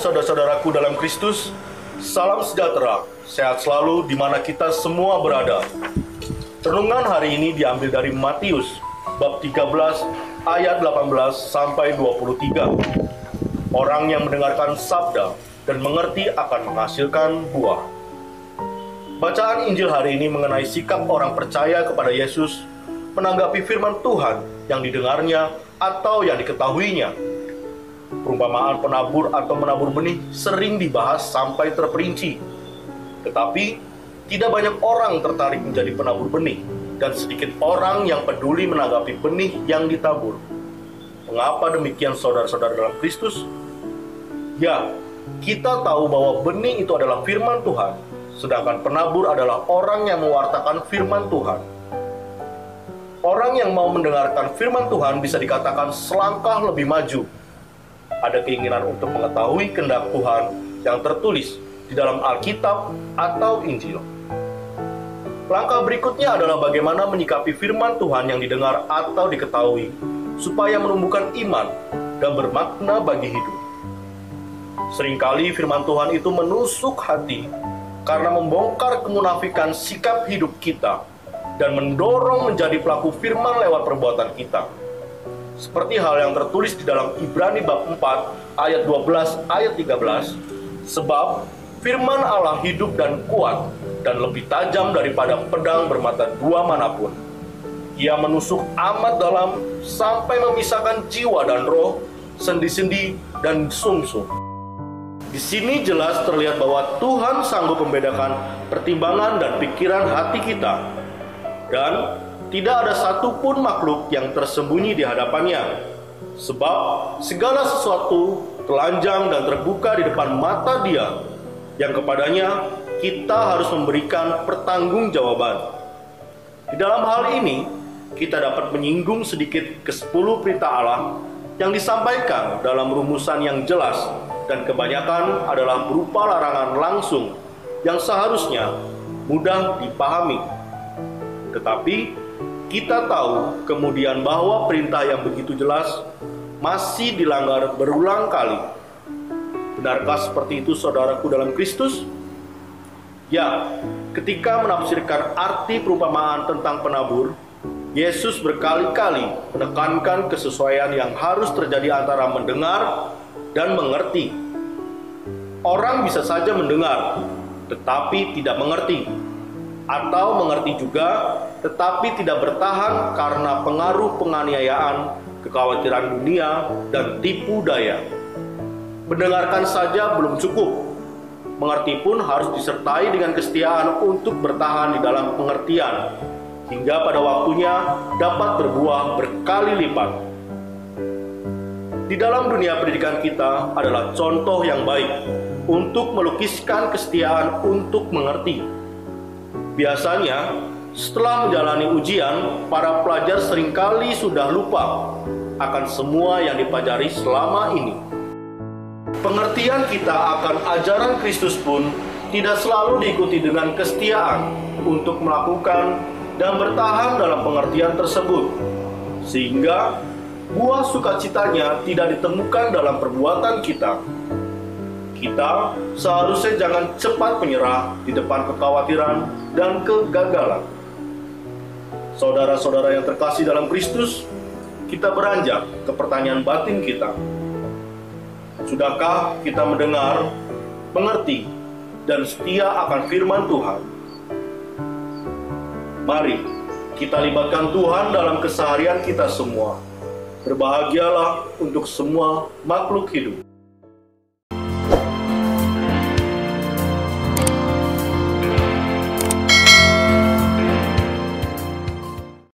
saudara-saudaraku dalam Kristus, salam sejahtera, sehat selalu di mana kita semua berada. Renungan hari ini diambil dari Matius, bab 13, ayat 18 sampai 23. Orang yang mendengarkan sabda dan mengerti akan menghasilkan buah. Bacaan Injil hari ini mengenai sikap orang percaya kepada Yesus menanggapi firman Tuhan yang didengarnya atau yang diketahuinya. Perumpamaan penabur atau menabur benih sering dibahas sampai terperinci. Tetapi, tidak banyak orang tertarik menjadi penabur benih, dan sedikit orang yang peduli menanggapi benih yang ditabur. Mengapa demikian saudara-saudara dalam Kristus? Ya, kita tahu bahwa benih itu adalah firman Tuhan, sedangkan penabur adalah orang yang mewartakan firman Tuhan. Orang yang mau mendengarkan firman Tuhan bisa dikatakan selangkah lebih maju. Ada keinginan untuk mengetahui kehendak Tuhan yang tertulis di dalam Alkitab atau Injil. Langkah berikutnya adalah bagaimana menyikapi firman Tuhan yang didengar atau diketahui, supaya menumbuhkan iman dan bermakna bagi hidup. Seringkali firman Tuhan itu menusuk hati karena membongkar kemunafikan sikap hidup kita dan mendorong menjadi pelaku firman lewat perbuatan kita. Seperti hal yang tertulis di dalam Ibrani bab 4 ayat 12 ayat 13, sebab firman Allah hidup dan kuat dan lebih tajam daripada pedang bermata dua manapun. Ia menusuk amat dalam sampai memisahkan jiwa dan roh, sendi-sendi dan sumsum. Di sini jelas terlihat bahwa Tuhan sanggup membedakan pertimbangan dan pikiran hati kita, dan tidak ada satupun makhluk yang tersembunyi di hadapannya, sebab segala sesuatu telanjang dan terbuka di depan mata Dia, yang kepadanya kita harus memberikan pertanggungjawaban. Di dalam hal ini, kita dapat menyinggung sedikit ke-10 perintah Allah yang disampaikan dalam rumusan yang jelas, dan kebanyakan adalah berupa larangan langsung yang seharusnya mudah dipahami. Tetapi kita tahu kemudian bahwa perintah yang begitu jelas masih dilanggar berulang kali. Benarkah seperti itu saudaraku dalam Kristus? Ya, ketika menafsirkan arti perumpamaan tentang penabur, Yesus berkali-kali menekankan kesesuaian yang harus terjadi antara mendengar dan mengerti. Orang bisa saja mendengar, tetapi tidak mengerti, atau mengerti juga, tetapi tidak bertahan karena pengaruh penganiayaan, kekhawatiran dunia, dan tipu daya. Mendengarkan saja belum cukup. Mengerti pun harus disertai dengan kesetiaan untuk bertahan di dalam pengertian, hingga pada waktunya dapat berbuah berkali lipat. Di dalam dunia pendidikan kita adalah contoh yang baik untuk melukiskan kesetiaan untuk mengerti. Biasanya, setelah menjalani ujian, para pelajar seringkali sudah lupa akan semua yang dipelajari selama ini. Pengertian kita akan ajaran Kristus pun tidak selalu diikuti dengan kesetiaan untuk melakukan dan bertahan dalam pengertian tersebut, sehingga buah sukacitanya tidak ditemukan dalam perbuatan kita. Kita seharusnya jangan cepat menyerah di depan kekhawatiran dan kegagalan. Saudara-saudara yang terkasih dalam Kristus, kita beranjak ke pertanyaan batin kita. Sudahkah kita mendengar, mengerti, dan setia akan firman Tuhan? Mari kita libatkan Tuhan dalam keseharian kita semua. Berbahagialah untuk semua makhluk hidup.